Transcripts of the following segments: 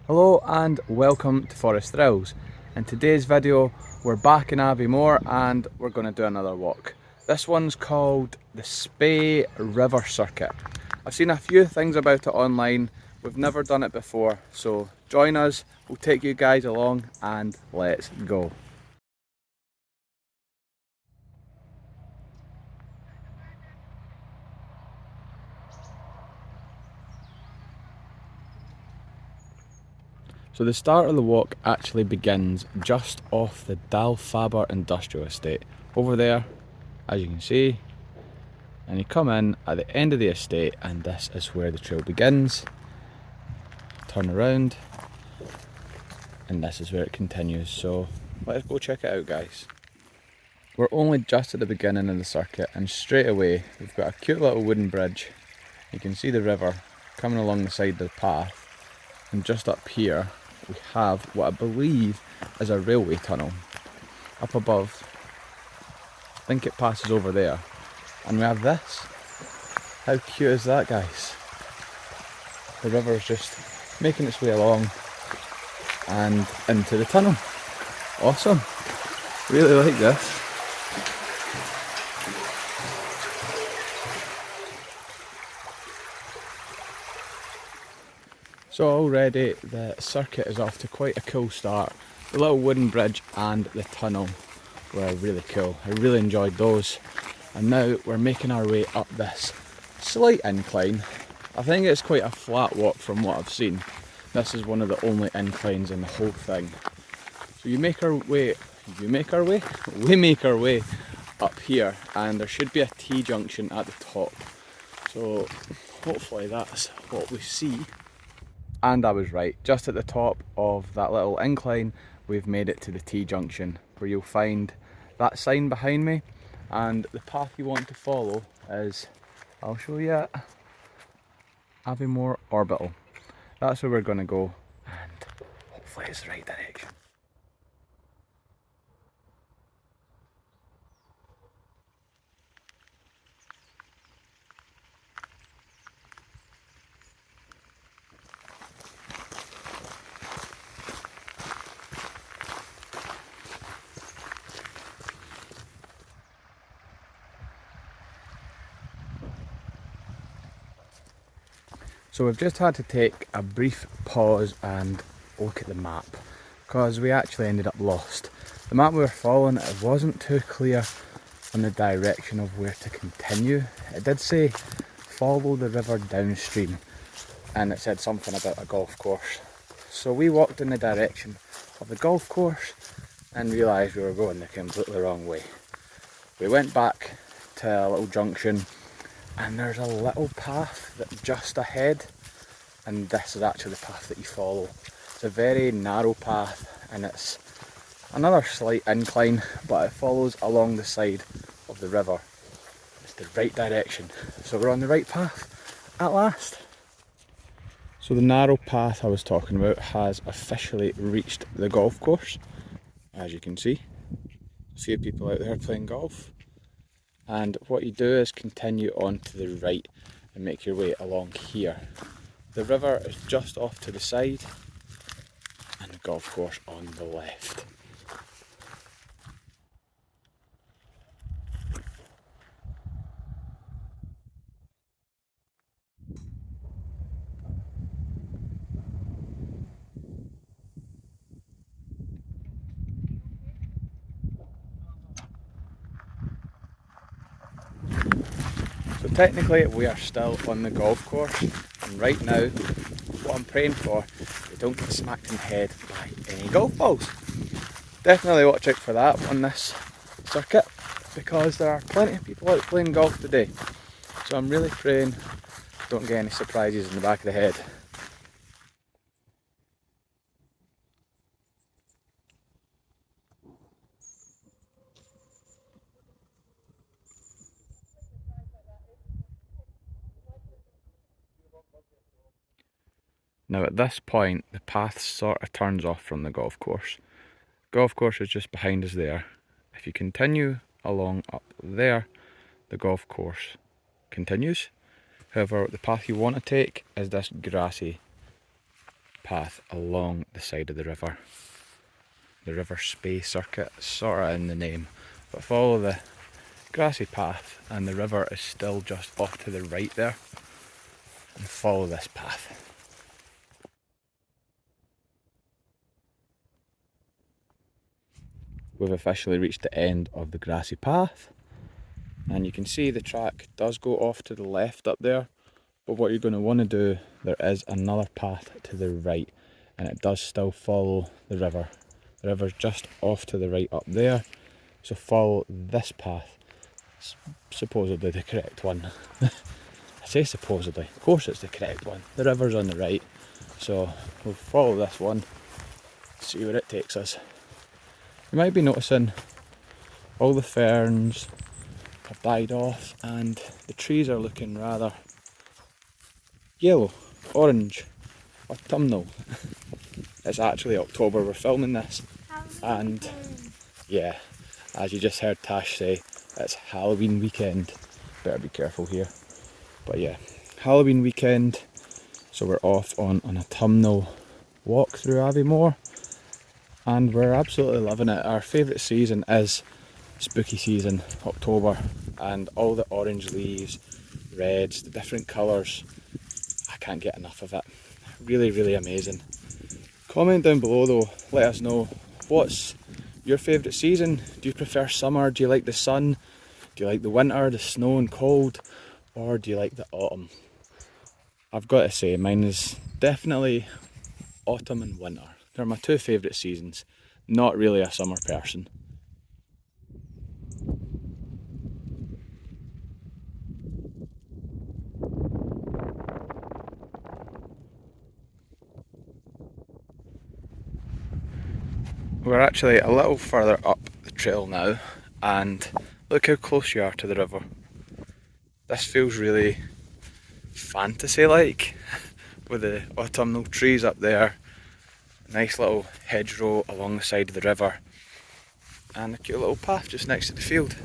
Hello and welcome to Forest Thrills. In today's video we're back in Aviemore and we're going to do another walk. This one's called the Spey River Circuit. I've seen a few things about it online, we've never done it before, so join us, we'll take you guys along and let's go. So the start of the walk actually begins just off the Dalfaber Industrial Estate. Over there, as you can see, and you come in at the end of the estate and this is where the trail begins. Turn around and this is where it continues, so let's go check it out, guys. We're only just at the beginning of the circuit and straight away we've got a cute little wooden bridge. You can see the river coming along the side of the path, and just up here we have what I believe is a railway tunnel up above. I think it passes over there, and we have this. How cute is that, guys? The river is just making its way along and into the tunnel. Awesome, really like this. So already the circuit is off to quite a cool start. The little wooden bridge and the tunnel were really cool. I really enjoyed those. And now we're making our way up this slight incline. I think it's quite a flat walk from what I've seen. This is one of the only inclines in the whole thing. So we make our way up here, and there should be a T-junction at the top. So hopefully that's what we see. And I was right, just at the top of that little incline we've made it to the T-junction, where you'll find that sign behind me, and the path you want to follow is, I'll show you it, Aviemore Orbital. That's where we're going to go, and hopefully it's the right direction. So we've just had to take a brief pause and look at the map, because we actually ended up lost. The map we were following, it wasn't too clear on the direction of where to continue. It did say follow the river downstream, and it said something about a golf course. So we walked in the direction of the golf course and realised we were going the completely wrong way. We went back to a little junction, and there's a little path that just ahead, and this is actually the path that you follow. It's a very narrow path and it's another slight incline, but it follows along the side of the river. It's the right direction, so we're on the right path at last. So the narrow path I was talking about has officially reached the golf course. As you can see, a few people out there playing golf. And what you do is continue on to the right and make your way along here. The river is just off to the side and the golf course on the left. So technically we are still on the golf course, and right now what I'm praying for is we don't get smacked in the head by any golf balls. Definitely watch out for that on this circuit, because there are plenty of people out playing golf today. So I'm really praying don't get any surprises in the back of the head. Now at this point the path sort of turns off from the golf course. Golf course is just behind us there. If you continue along up there, the golf course continues. However, the path you want to take is this grassy path along the side of the river. The River Spey circuit, sort of in the name, but follow the grassy path and the river is still just off to the right there, and follow this path. We've officially reached the end of the grassy path, and you can see the track does go off to the left up there, but what you're going to want to do, there is another path to the right, and it does still follow the river. The river's just off to the right up there, so follow this path. It's supposedly the correct one. I say supposedly, of course it's the correct one. The river's on the right, so we'll follow this one, see where it takes us. You might be noticing all the ferns have died off and the trees are looking rather yellow, orange, autumnal. It's actually October, we're filming this, and yeah, as you just heard Tash say, it's Halloween weekend. Better be careful here. But yeah, Halloween weekend, so we're off on an autumnal walk through Aviemore, and we're absolutely loving it. Our favourite season is spooky season, October, and all the orange leaves, reds, the different colours. I can't get enough of it. Really, really amazing. Comment down below though, let us know what's your favourite season. Do you prefer summer? Do you like the sun? Do you like the winter, the snow and cold? Or do you like the autumn? I've got to say, mine is definitely autumn and winter. They're my two favourite seasons. Not really a summer person. We're actually a little further up the trail now, and look how close you are to the river. This feels really fantasy-like, with the autumnal trees up there, nice little hedgerow along the side of the river, and a cute little path just next to the field.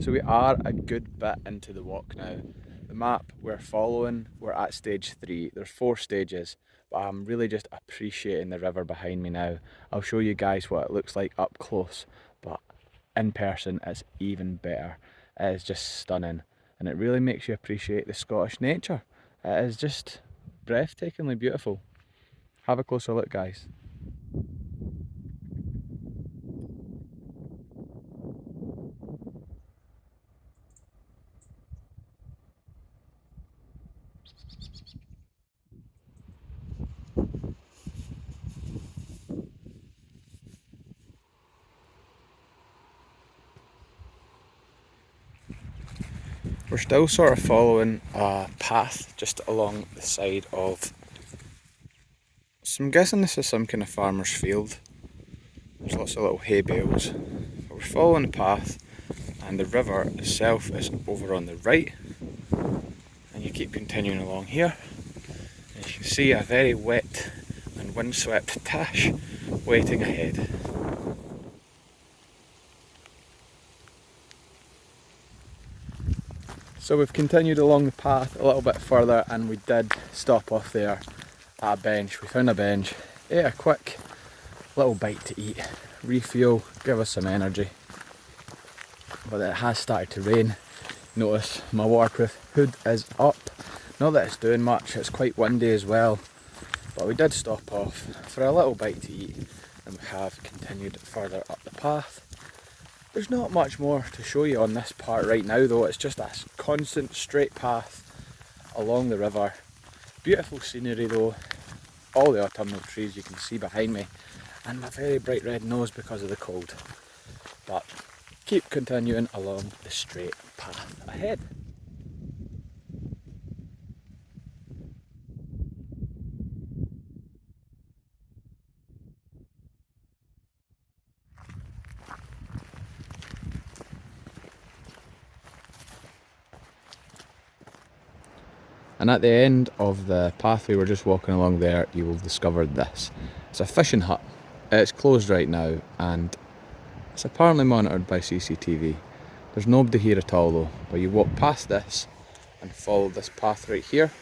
So we are a good bit into the walk now. The map we're following, we're at stage 3. There's 4 stages, but I'm really just appreciating the river behind me now. I'll show you guys what it looks like up close, but in person it's even better. It is just stunning, and it really makes you appreciate the Scottish nature. It is just breathtakingly beautiful. Have a closer look, guys. We're still sort of following a path just along the side of, so I'm guessing this is some kind of farmer's field. There's lots of little hay bales. But we're following the path, and the river itself is over on the right, and you keep continuing along here, and you can see a very wet and windswept Tash waiting ahead. So we've continued along the path a little bit further, and we did stop off there at a bench. We found a bench, ate a quick little bite to eat, refuel, give us some energy. But it has started to rain. Notice my waterproof hood is up. Not that it's doing much, it's quite windy as well. But we did stop off for a little bite to eat, and we have continued further up the path. There's not much more to show you on this part right now though. It's just a constant straight path along the river. Beautiful scenery though. All the autumnal trees you can see behind me, and my very bright red nose because of the cold. But keep continuing along the straight path ahead. And at the end of the pathway we're just walking along there, you will discover this. It's a fishing hut. It's closed right now and it's apparently monitored by CCTV. There's nobody here at all though, but you walk past this and follow this path right here,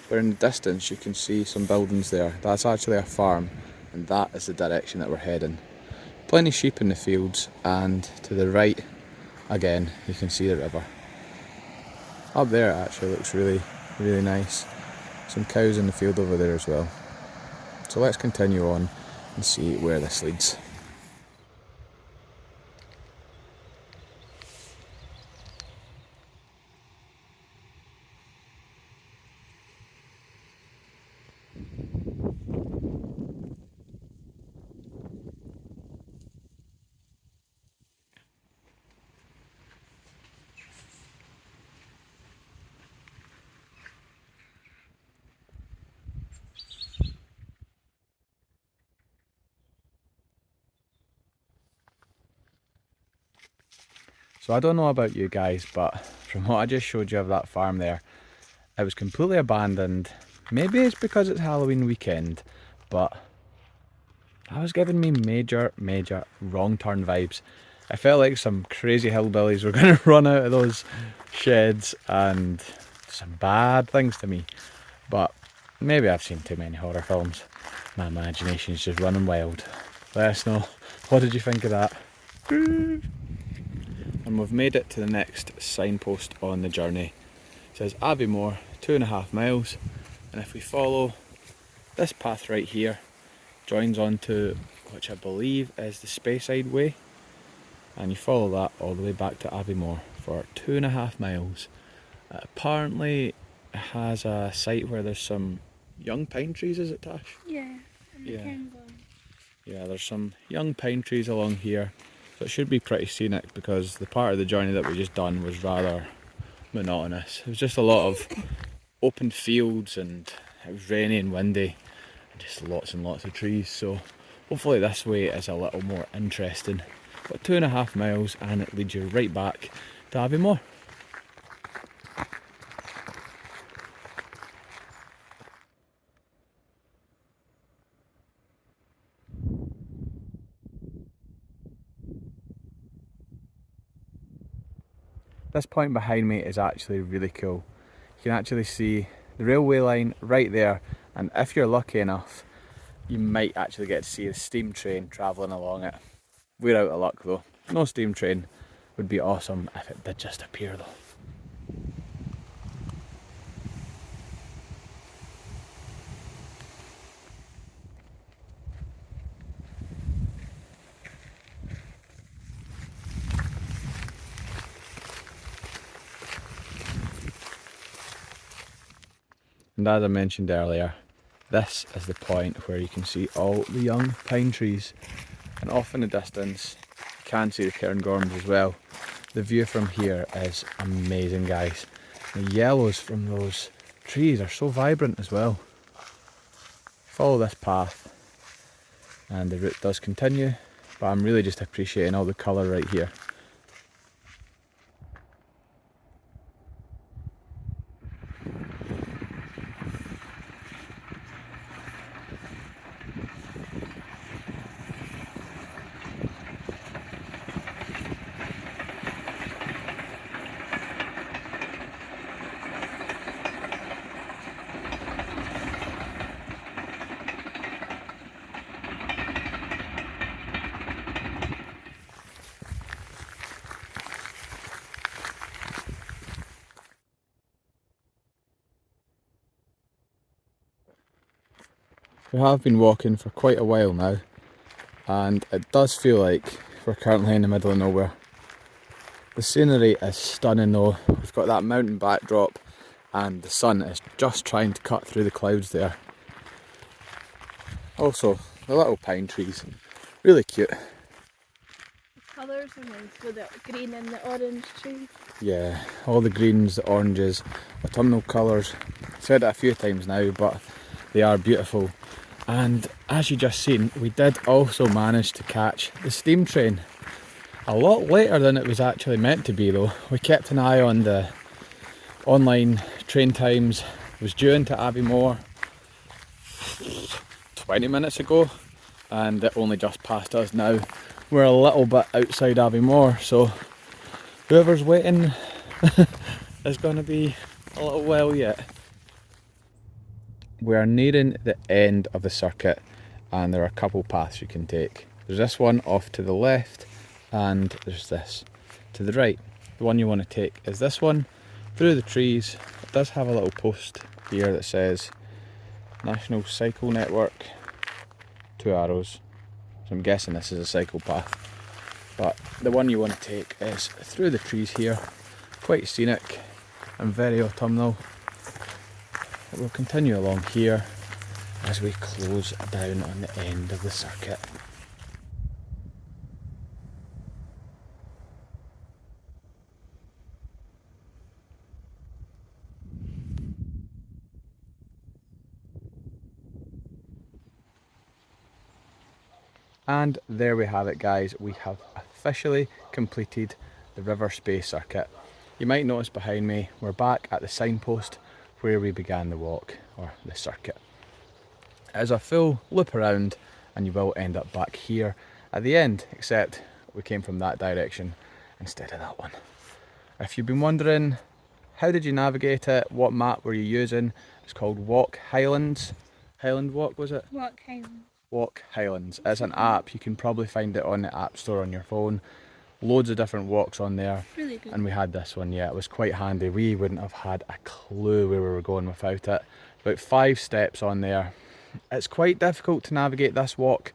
where in the distance you can see some buildings there. That's actually a farm and that is the direction that we're heading. Plenty of sheep in the fields, and to the right again you can see the river. Up there it actually looks really nice. Some cows in the field over there as well. So let's continue on and see where this leads. So I don't know about you guys, but from what I just showed you of that farm there, it was completely abandoned. Maybe it's because it's Halloween weekend, but that was giving me major wrong turn vibes. I felt like some crazy hillbillies were going to run out of those sheds and some bad things to me. But maybe I've seen too many horror films. My imagination's just running wild. Let us know, what did you think of that? And we've made it to the next signpost on the journey. It says Aviemore, 2.5 miles, and if we follow this path right here, joins onto which I believe is the Spey way, and you follow that all the way back to Aviemore for 2.5 miles. Apparently it has a site where there's some young pine trees, is it, Tash? Yeah, and the King's on. Yeah, there's some young pine trees along here. So it should be pretty scenic, because the part of the journey that we just done was rather monotonous. It was just a lot of open fields and it was rainy and windy and just lots and lots of trees. So hopefully this way is a little more interesting. But 2.5 miles and it leads you right back to Aviemore. This point behind me is actually really cool. You can actually see the railway line right there, and if you're lucky enough, you might actually get to see the steam train travelling along it. We're out of luck though. No steam train. Would be awesome if it did just appear though. And as I mentioned earlier, this is the point where you can see all the young pine trees, and off in the distance you can see the cairngorms as well. The view from here is amazing, guys. The yellows from those trees are so vibrant as well. Follow this path and the route does continue, but I'm really just appreciating all the colour right here. We have been walking for quite a while now, and it does feel like we're currently in the middle of nowhere. The scenery is stunning though. We've got that mountain backdrop and the sun is just trying to cut through the clouds there. Also, the little pine trees, really cute. The colours are nice with the green and the orange trees. Yeah, all the greens, the oranges, autumnal colours. I've said it a few times now, but they are beautiful. And as you just seen, we did also manage to catch the steam train. A lot later than it was actually meant to be though. We kept an eye on the online train times Was due into Aviemore 20 minutes ago, and it only just passed us now. We're a little bit outside Aviemore, so whoever's waiting is going to be a little while yet. We are nearing the end of the circuit, and there are a couple paths you can take. There's this one off to the left, and there's this to the right. The one you want to take is this one through the trees. It does have a little post here that says National Cycle Network, 2 arrows. So I'm guessing this is a cycle path. But the one you want to take is through the trees here. Quite scenic and very autumnal. It will continue along here as we close down on the end of the circuit. And there we have it, guys. We have officially completed the River Spey circuit. You might notice behind me, we're back at the signpost where we began the walk, or the circuit. It is a full loop around, and you will end up back here at the end, except we came from that direction instead of that one. If you've been wondering, how did you navigate it? What map were you using? It's called Walk Highlands. Highland Walk, was it? Walk Highlands. Walk Highlands. It's an app. You can probably find it on the App Store on your phone. Loads of different walks on there. Really good. And we had this one, yeah, it was quite handy. We wouldn't have had a clue where we were going without it. About 5 steps on there. It's quite difficult to navigate this walk.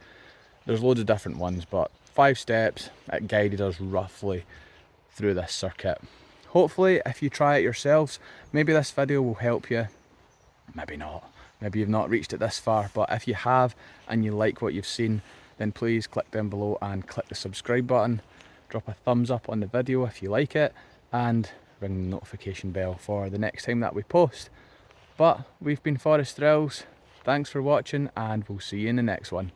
There's loads of different ones, but 5 steps, it guided us roughly through this circuit. Hopefully, if you try it yourselves, maybe this video will help you. Maybe not. Maybe you've not reached it this far, but if you have and you like what you've seen, then please click down below and click the subscribe button. Drop a thumbs up on the video if you like it, and ring the notification bell for the next time that we post. But we've been Forest Thrills. Thanks for watching, and we'll see you in the next one.